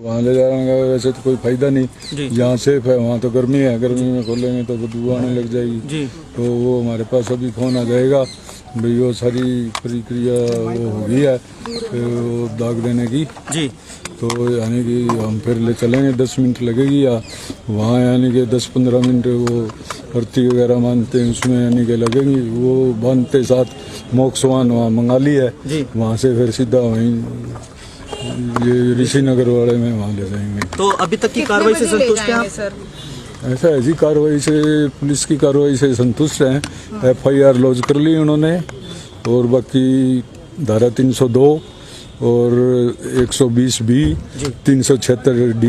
वहाँ ले जाने का वैसे तो कोई फायदा नहीं, यहाँ सेफ है, वहाँ तो गर्मी है, गर्मी में खोलेंगे तो बदबू आने लग जाएगी। तो वो हमारे पास अभी फोन आ जाएगा भाई वो सारी प्रक्रिया वो हो गई है वो दाग देने की जी। तो यानी कि हम फिर ले चलेंगे, 10 मिनट लगेगी या वहाँ यानी कि 10-15 मिनट वो भर्ती वगैरह मानते हैं उसमें यानी कि लगेंगी। वो बांधते साथ मोक्सवान वहाँ मंगा ली है, वहाँ से फिर सीधा वहीं ये ऋषि नगर वाले में वहाँ ले जाएंगे। तो अभी तक की कार्रवाई से संतुष्ट हैं आप सर? ऐसा ऐसी कार्रवाई से, पुलिस की कार्रवाई से संतुष्ट हैं। FIR लॉन्च कर ली उन्होंने और बाकी धारा 302 और 120B 376D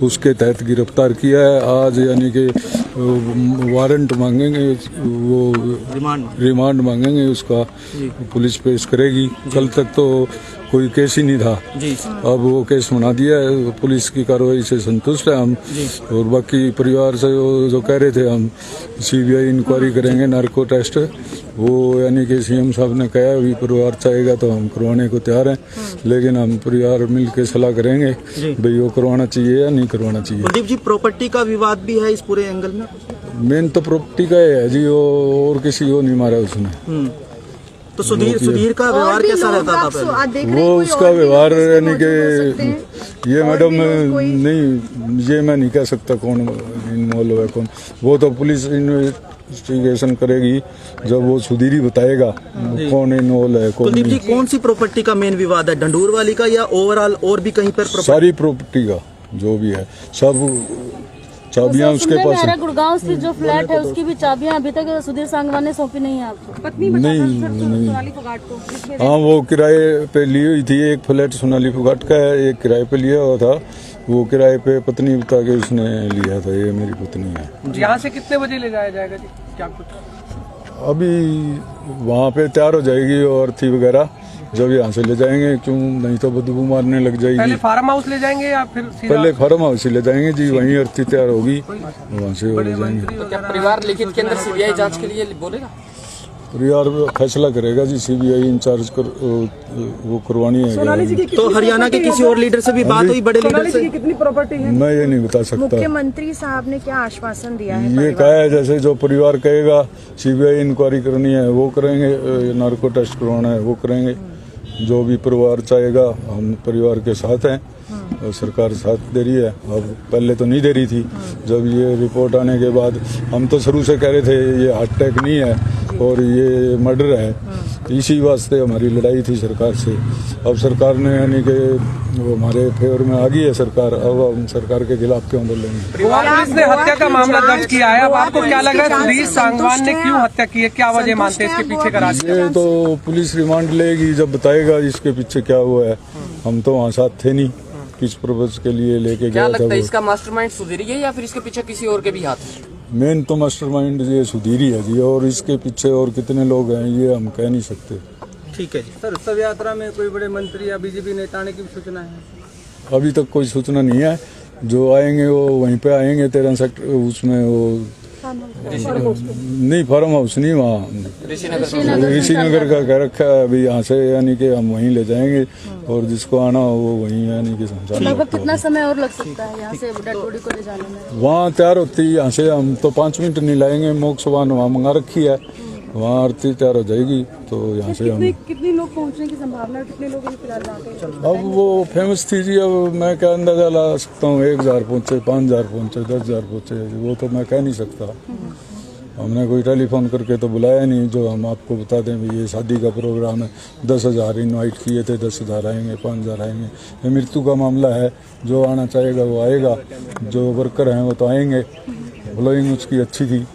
उसके तहत गिरफ्तार किया है। आज यानी कि वारंट मांगेंगे, वो रिमांड मांगेंगे, उसका पुलिस पेश करेगी। कल तक तो कोई केस ही नहीं था, अब वो केस बना दिया है। पुलिस की कार्रवाई से संतुष्ट है हम। और बाकी परिवार से जो कह रहे थे हम CBI इंक्वायरी करेंगे, नार्को टेस्ट, वो यानी कि CM साहब ने कहा अभी परिवार चाहेगा तो हम करवाने को तैयार हैं, लेकिन हम परिवार मिल के सलाह करेंगे भाई वो करवाना चाहिए या नहीं करवाना चाहिए। कुलदीप जी, प्रॉपर्टी का विवाद भी है इस पूरे एंगल में? मेन तो प्रॉपर्टी का है जी, वो और किसी को नहीं मारा उसने। तो सुधीर का व्यवहार कैसा रहता था पहले? वो उसका व्यवहार यानी कि ये मैडम नहीं, ये मैं नहीं कह सकता कौन इन्वॉल्व है कौन, वो तो पुलिस इन्वेस्टिगेशन करेगी जब वो सुधीर ही बताएगा कौन इन्वॉल्व है कौन नहीं। कौन सी प्रॉपर्टी का मेन विवाद है, ढंडूर वाली का या ओवरऑल और भी कहीं पर? सारी प्रॉपर्टी का जो भी है, सब चाबियां उसके पास है। गुड़गांव स्थित जो फ्लैट है उसकी भी चाबियां अभी तक सुधीर सांगवान ने सौंपी नहीं है आपको? पत्नी नहीं। हाँ, वो किराए पे ली हुई थी, एक फ्लैट सोनाली फोगाट का है, एक किराए पे लिया हुआ था, वो किराए पे पत्नी बता के उसने लिया था। ये मेरी पत्नी है। यहाँ से कितने बजे ले जाया जाएगा जी, क्या कुछ? अभी वहाँ पे तैयार हो जाएगी और थी वगैरह, जब यहाँ से ले जाएंगे, क्यों नहीं तो बदबू मारने लग जाएगी। पहले फार्म हाउस ले जाएंगे या फिर पहले फार्म हाउस ही ले जाएंगे जी, वहीं अर्थी तैयार होगी, वहाँ से वो ले जाएंगे। तो क्या परिवार लिखित के अंदर CBI जांच के लिए बोलेगा? परिवार फैसला करेगा जी, CBI इंचार्ज वो करवानी है। तो हरियाणा के किसी और लीडर से भी बात हुई, बड़े लीडर से? कितनी प्रॉपर्टी है मैं ये नहीं बता सकता। मुख्यमंत्री साहब ने क्या आश्वासन दिया है? ये कहा है जैसे जो परिवार कहेगा, CBI इंक्वायरी करनी है वो करेंगे, नार्को टेस्ट करवाना है वो करेंगे, जो भी परिवार चाहेगा। हम परिवार के साथ हैं और सरकार साथ दे रही है। अब पहले तो नहीं दे रही थी, जब ये रिपोर्ट आने के बाद हम तो शुरू से कह रहे थे ये हार्ट अटैक नहीं है और ये मर्डर है, इसी वास्ते हमारी लड़ाई थी सरकार से। अब सरकार ने यानी कि हमारे फेवर में आ गई है सरकार, अब हम सरकार के खिलाफ क्यों बोलेंगे? पुलिस ने हत्या का मामला दर्ज किया है, अब आपको क्या लग रहा है सुधीर सांगवान ने क्यों हत्या की है, क्या वजह मानते हैं इसके पीछे का राज? ये तो पुलिस रिमांड लेगी, जब बताएगा इसके पीछे क्या हुआ है। हम तो वहाँ साथ थे नहीं, किस पर्पज के लिए लेके गया था। क्या लगता है इसका मास्टरमाइंड सुधीर ही है या फिर इसके पीछे किसी और के भी हाथ है? मेन तो मास्टरमाइंड ये सुधीर ही है जी, और इसके पीछे और कितने लोग हैं ये हम कह नहीं सकते। ठीक है जी। सर, शव यात्रा में कोई बड़े मंत्री या BJP नेता आने की सूचना है? अभी तक कोई सूचना नहीं है, जो आएंगे वो वहीं पे आएंगे 13 सेक्टर, उसमें वो नहीं फार्म हाउस नहीं, वहाँ ऋषि नगर का कह रखा है। अभी यहाँ से यानी कि हम वहीं ले जाएंगे और जिसको आना हो वो वहीं यानी कि समझा। लगभग कितना समय और लग सकता है यहाँ से डेड बॉडी को ले जाने में? वहाँ तैयार होती है, यहाँ से हम तो 5 मिनट नहीं लाएंगे। मोक्सवान वहाँ मंगा रखी है, वहाँ आरती तैयार हो जाएगी, तो यहाँ से हम कितने लोग पहुँचने की संभावना है? कितने लोग फिलहाल वहाँ? अब वो फेमस थी जी, अब मैं क्या अंदाजा ला सकता हूँ, 1000 पहुँचे, 5000 पहुँचे, 10,000 पहुँचे, वो तो मैं कह नहीं सकता। हमने कोई टेलीफोन करके तो बुलाया नहीं, जो हम आपको बता दें भी ये शादी का प्रोग्राम है, 10,000 इनवाइट किए थे, 10,000 आएंगे, 5,000 आएंगे। ये मृत्यु का मामला है, जो आना चाहेगा वो आएगा, जो वर्कर हैं वो तो आएंगे। फॉलोइंग उसकी अच्छी थी,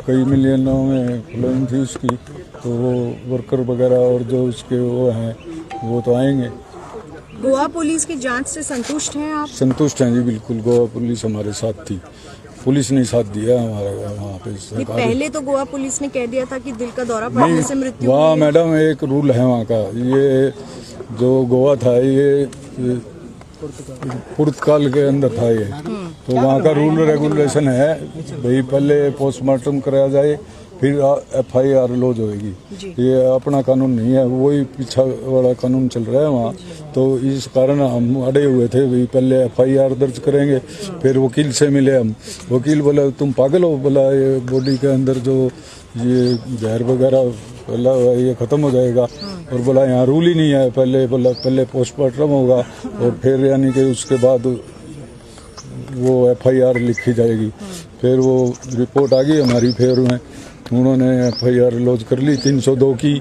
कई मिलियनों में फॉलोइंग थी उसकी, तो वो वर्कर वगैरह और जो उसके वो हैं वो तो आएंगे। गोवा पुलिस की जांच से संतुष्ट हैं आप? संतुष्ट हैं जी, बिल्कुल। गोवा पुलिस हमारे साथ थी, पुलिस ने साथ दिया हमारा वहाँ पे। पहले तो गोवा पुलिस ने कह दिया था कि दिल का दौरा पड़ने से मृत्यु। वहाँ मैडम एक रूल है वहाँ का, ये जो गोवा था ये पुर्तगाल के अंदर था ये, तो वहाँ का रूल रेगुलेशन है भाई पहले पोस्टमार्टम कराया जाए, फिर FIR लॉज होएगी। ये अपना कानून नहीं है, वही पीछा वाला कानून चल रहा है वहाँ। तो इस कारण हम अड़े हुए थे भाई पहले FIR दर्ज करेंगे। फिर वकील से मिले हम, वकील बोला तुम पागल हो, बोला ये बॉडी के अंदर जो ये जहर वगैरह बोला ये ख़त्म हो जाएगा। और बोला यहाँ रूल ही नहीं है, पहले पोस्टमार्टम होगा और फिर यानी कि उसके बाद वो FIR लिखी जाएगी। फिर वो रिपोर्ट आ गई हमारी फेवर में, उन्होंने FIR लॉन्च कर ली 302 की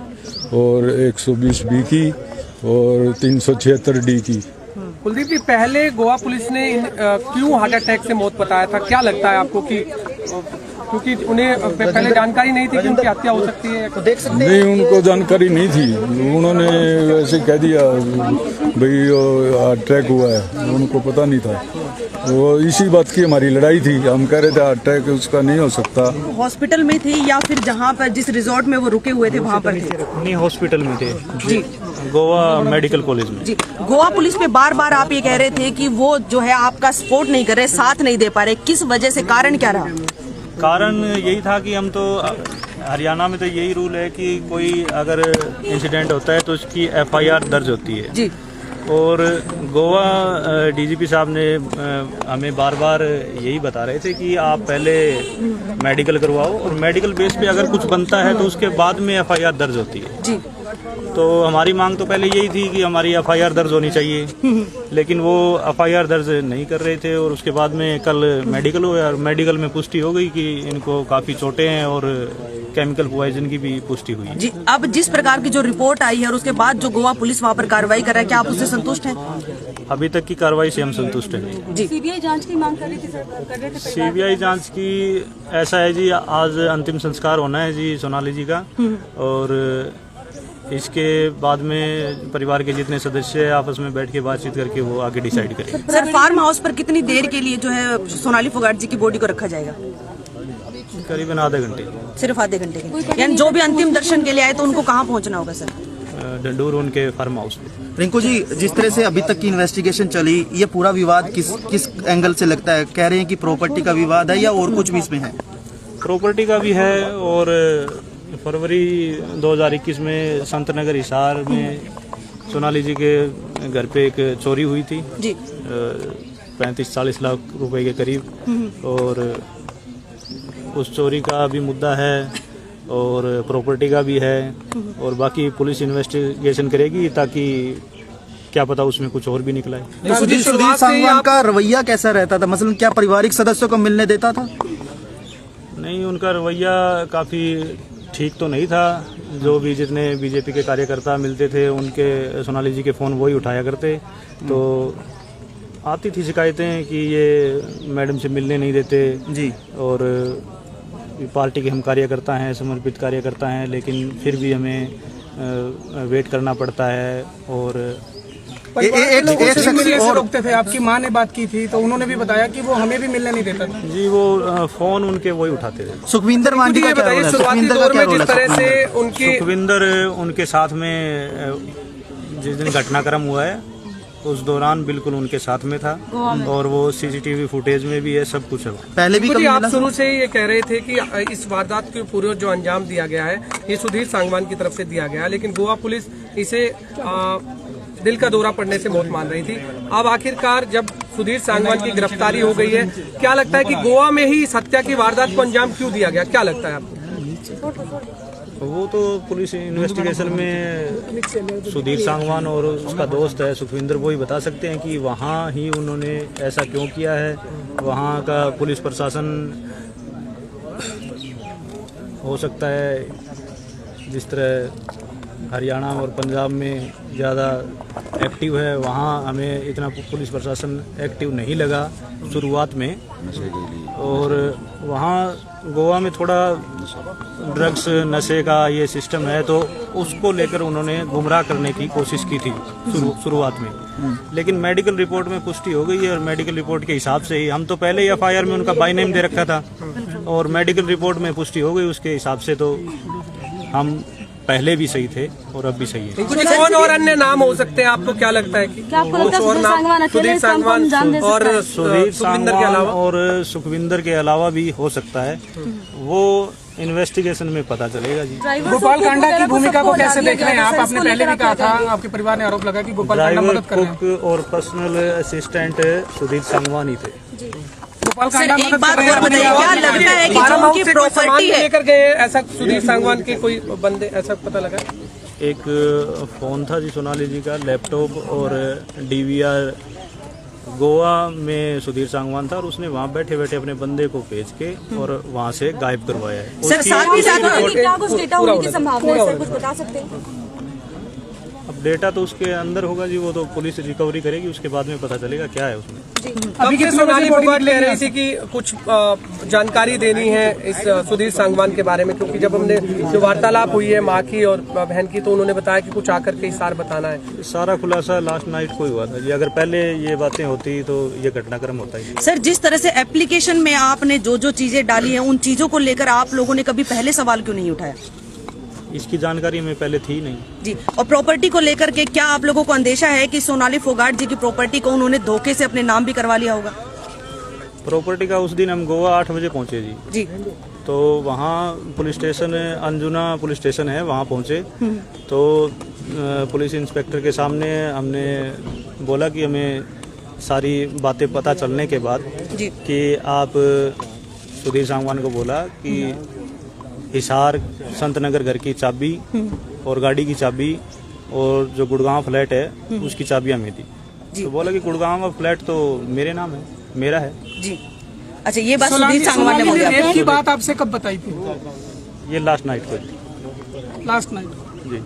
और 120B की और 376D की। कुलदीप जी, पहले गोवा पुलिस ने क्यों हार्ट अटैक से मौत बताया था? क्या लगता है आपको कि क्योंकि उन्हें पहले जानकारी नहीं थी कि उनकी हत्या हो सकती है? तो देख सकते नहीं, उनको जानकारी नहीं थी, उन्होंने वैसे कह दिया भाई हार्ट अटैक हुआ है, उनको पता नहीं था। वो इसी बात की हमारी लड़ाई थी, हम कह रहे थे हार्ट अटैक उसका नहीं हो सकता। हॉस्पिटल में थे या फिर जहाँ पर जिस रिजॉर्ट में वो रुके हुए थे वहाँ पर थे? नहीं, हॉस्पिटल में थे जी, गोवा मेडिकल कॉलेज में। जी, गोवा पुलिस पे बार बार आप ये कह रहे थे कि वो जो है आपका सपोर्ट नहीं कर रहे, साथ नहीं दे पा रहे, किस वजह से, कारण क्या रहा? कारण यही था कि हम तो हरियाणा में तो यही रूल है कि कोई अगर इंसिडेंट होता है तो उसकी FIR दर्ज होती है जी। और गोवा DGP साहब ने हमें बार बार यही बता रहे थे कि आप पहले मेडिकल करवाओ और मेडिकल बेस पे अगर कुछ बनता है तो उसके बाद में FIR दर्ज होती है जी। तो हमारी मांग तो पहले यही थी कि हमारी FIR दर्ज होनी चाहिए, लेकिन वो FIR दर्ज नहीं कर रहे थे। और उसके बाद में कल मेडिकल हुआ और मेडिकल में पुष्टि हो गई कि इनको काफ़ी चोटें हैं और केमिकल पॉइजन की भी पुष्टि हुई जी। अब जिस प्रकार की जो रिपोर्ट आई है और उसके बाद जो गोवा पुलिस वहाँ पर कार्रवाई कर रहा है, क्या आप उससे संतुष्ट हैं? अभी तक की कार्रवाई से हम संतुष्ट हैं जी। CBI जांच की मांग कर रही थी सरकार, कर रहे थे परिवार। CBI जांच की ऐसा है जी, आज अंतिम संस्कार होना है जी सोनाली जी का, और इसके बाद में परिवार के जितने सदस्य हैं आपस में बैठ के बातचीत करके वो आगे डिसाइड करेंगे। सर, फार्म हाउस पर कितनी देर के लिए जो है सोनाली फोगाट जी की बॉडी को रखा जाएगा? करीबन आधे घंटे। सिर्फ आधे घंटे के? यानी जो भी अंतिम दर्शन के लिए आए तो उनको कहाँ पहुँचना होगा सर? डंडूर उनके फार्म हाउस में। रिंकू जी, जिस तरह से अभी तक की इन्वेस्टिगेशन चली, ये पूरा विवाद किस एंगल से लगता है? कह रहे हैं कि प्रॉपर्टी का विवाद है या और कुछ भी इसमें है? प्रॉपर्टी का भी है, और फरवरी 2021 में संत नगर हिसार में सोनाली जी के घर पे एक चोरी हुई थी जी। 35-40 लाख रुपए के करीब, और उस चोरी का भी मुद्दा है और प्रॉपर्टी का भी है, और बाकी पुलिस इन्वेस्टिगेशन करेगी ताकि क्या पता उसमें कुछ और भी निकला है। सुधीर सांगवान का रवैया कैसा रहता था? मसलन क्या पारिवारिक सदस्यों को मिलने देता था? नहीं, उनका रवैया काफ़ी ठीक तो नहीं था। जो भी जितने बीजेपी के कार्यकर्ता मिलते थे उनके सोनाली जी के फ़ोन वही उठाया करते, तो आती थी शिकायतें कि ये मैडम से मिलने नहीं देते जी, और पार्टी के हम कार्यकर्ता हैं, समर्पित कार्यकर्ता हैं, लेकिन फिर भी हमें वेट करना पड़ता है। और एक शख्स और रोकते थे। आपकी माँ ने बात की थी तो उन्होंने भी बताया कि वो हमें भी मिलने नहीं देता था जी, वो फोन उनके वही उठाते थे। सुखविंदर मांझी का क्या रोल है? सुखविंदर का क्या रोल है? सुखविंदर उनके साथ में जिस दिन घटनाक्रम हुआ है उस दौरान बिल्कुल उनके साथ में था, और वो CCTV फुटेज में भी है, सब कुछ है। पहले भी आप शुरू से ही ये कह रहे थे कि इस वारदात के पूरे जो अंजाम दिया गया है ये सुधीर सांगवान की तरफ से दिया गया है, लेकिन गोवा पुलिस इसे दिल का दौरा पड़ने से मौत मान रही थी। अब आखिरकार जब सुधीर सांगवान की गिरफ्तारी हो गई है, क्या लगता है कि गोवा में ही इस हत्या की वारदात को अंजाम क्यों दिया गया? क्या लगता है आपको? वो तो पुलिस इन्वेस्टिगेशन में सुधीर सांगवान और उसका दोस्त है सुखविंदर वो ही बता सकते हैं कि वहाँ ही उन्होंने ऐसा क्यों किया है। वहाँ का पुलिस प्रशासन हो सकता है जिस तरह हरियाणा और पंजाब में ज़्यादा एक्टिव है, वहाँ हमें इतना पुलिस प्रशासन एक्टिव नहीं लगा शुरुआत में, और वहाँ गोवा में थोड़ा ड्रग्स नशे का ये सिस्टम है, तो उसको लेकर उन्होंने गुमराह करने की कोशिश की थी शुरुआत में। लेकिन मेडिकल रिपोर्ट में पुष्टि हो गई है, और मेडिकल रिपोर्ट के हिसाब से ही हम तो पहले ही FIR में उनका बाय नेम दे रखा था, और मेडिकल रिपोर्ट में पुष्टि हो गई, उसके हिसाब से तो हम पहले भी सही थे और अब भी सही है। कुछ कौन और अन्य नाम हो सकते हैं? आपको क्या लगता है कि क्या आपको लगता है सुधीर सांगवान अकेले इस काम को अंजाम दे सकता है? सुधीर सांगवान और सुखविंदर के अलावा भी हो सकता है। वो इन्वेस्टिगेशन में पता चलेगा जी। गोपाल कांडा की भूमिका को कैसे देख रहे हैं आप? आपने पहले भी कहा था, आपके परिवार ने आरोप लगा कि गोपाल कांडा ड्राइवर, मदद कर रहे हैं। कुक और पर्सनल असिस्टेंट सुधीर संगवानी थे। गोपाल सर, कांडा एक मदद बात कर रहे हैं। और बताइए, क्या लगता है कि जो बारामऊ उनकी से कोई सामान प्रॉपर्टी है, लेकर गए ऐसा सुधीर सांगवान के कोई बंदे, ऐसा पता लगा? एक फ़ोन था जी सोनाली जी का, लैपटॉप और डीवीआर गोवा में सुधीर सांगवान था और उसने वहाँ बैठे बैठे अपने बंदे को भेज के और वहाँ से गायब करवाया है। सर साथ ही साथ क्या कुछ डेटा होने की संभावना है सर, कुछ बता सकते हैं? अब डेटा तो उसके अंदर होगा जी, वो तो पुलिस रिकवरी करेगी, उसके बाद में पता चलेगा क्या है उसमें। अभी की सोनाली फोगाट कह रही थी कि कुछ जानकारी देनी है इस सुधीर सांगवान के बारे में, क्योंकि जब हमने जो वार्तालाप हुई है माँ की और बहन की, तो उन्होंने बताया कि कुछ आकर के इशार बताना है। सारा खुलासा लास्ट नाइट को ही हुआ था जी। अगर पहले ये बातें होती तो ये घटनाक्रम होता ही। सर, जिस तरह से एप्लीकेशन में आपने जो जो चीजें डाली हैं, उन चीजों को लेकर आप लोगों ने कभी पहले सवाल क्यों नहीं उठाया? इसकी जानकारी में पहले थी नहीं जी। और प्रॉपर्टी को लेकर के क्या आप लोगों को अंदेशा है कि सोनाली फोगाट जी की प्रॉपर्टी को उन्होंने धोखे से अपने नाम भी करवा लिया होगा? प्रॉपर्टी का उस दिन हम गोवा 8 बजे पहुंचे जी। तो वहाँ police station, Anjuna police station है, वहाँ पहुँचे तो पुलिस इंस्पेक्टर के सामने हमने बोला कि हमें सारी बातें पता चलने के बाद जी। कि आप सुधीर सांगवान को बोला कि हिसार संत नगर घर की चाबी और गाड़ी की चाबी और जो गुड़गांव फ्लैट है उसकी चाबियां में थी। तो बोला कि गुड़गांव का फ्लैट तो मेरे नाम है, मेरा है जी। अच्छा, ये बात सुधीर सांगवान ने बोली रेप की बात आपसे कब बताई थी? ये लास्ट नाइट को लास्ट नाइट जी।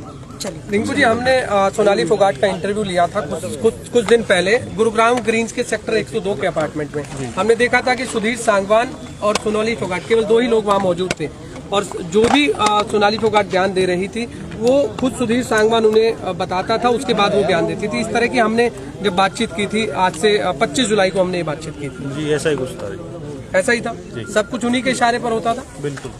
रिंकू जी, हमने सोनाली फोगाट का इंटरव्यू लिया था कुछ दिन पहले गुरुग्राम ग्रीन्स के सेक्टर 102 के अपार्टमेंट में। हमने देखा था कि सुधीर सांगवान और सोनाली फोगाट, केवल 2 ही लोग वहाँ मौजूद थे, और जो भी सोनाली फोगाट बयान दे रही थी वो खुद सुधीर सांगवान उन्हें बताता था, उसके बाद वो बयान देती थी। इस तरह की हमने जब बातचीत की थी, आज से 25 जुलाई को हमने ये बातचीत की थी जी। ऐसा ही कुछ था, ऐसा ही था, सब कुछ उन्हीं के इशारे पर होता था। बिल्कुल।